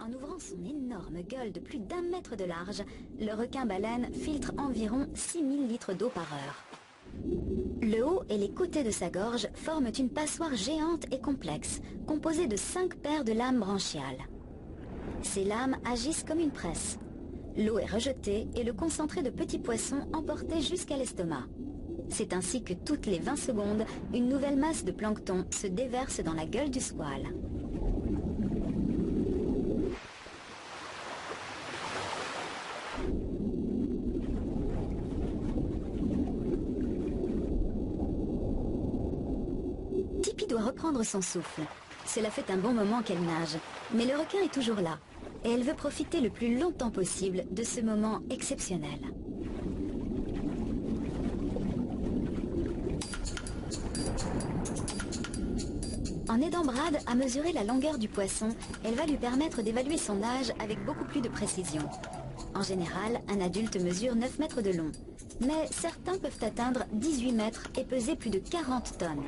En ouvrant son énorme gueule de plus d'1 mètre de large, le requin-baleine filtre environ 6000 litres d'eau par heure. Le haut et les côtés de sa gorge forment une passoire géante et complexe, composée de 5 paires de lames branchiales. Ces lames agissent comme une presse. L'eau est rejetée et le concentré de petits poissons emporté jusqu'à l'estomac. C'est ainsi que toutes les 20 secondes, une nouvelle masse de plancton se déverse dans la gueule du squale. Tippy doit reprendre son souffle. Cela fait un bon moment qu'elle nage, mais le requin est toujours là, et elle veut profiter le plus longtemps possible de ce moment exceptionnel. En aidant Brad à mesurer la longueur du poisson, elle va lui permettre d'évaluer son âge avec beaucoup plus de précision. En général, un adulte mesure 9 mètres de long, mais certains peuvent atteindre 18 mètres et peser plus de 40 tonnes.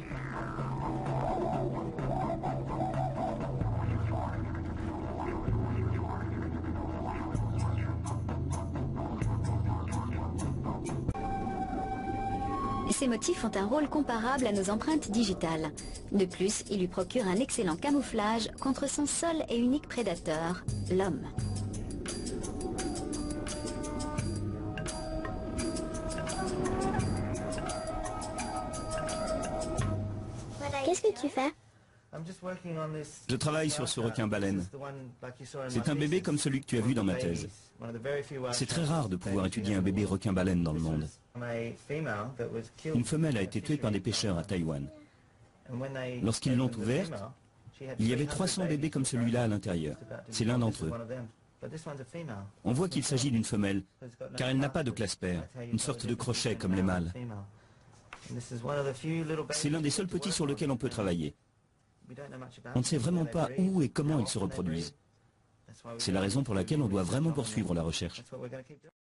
Ces motifs ont un rôle comparable à nos empreintes digitales. De plus, ils lui procurent un excellent camouflage contre son seul et unique prédateur, l'homme. Qu'est-ce que tu fais? Je travaille sur ce requin-baleine. C'est un bébé comme celui que tu as vu dans ma thèse. C'est très rare de pouvoir étudier un bébé requin-baleine dans le monde. Une femelle a été tuée par des pêcheurs à Taïwan. Lorsqu'ils l'ont ouverte, il y avait 300 bébés comme celui-là à l'intérieur. C'est l'un d'entre eux. On voit qu'il s'agit d'une femelle, car elle n'a pas de clasper, une sorte de crochet comme les mâles. C'est l'un des seuls petits sur lequel on peut travailler. On ne sait vraiment pas où et comment ils se reproduisent. C'est la raison pour laquelle on doit vraiment poursuivre la recherche.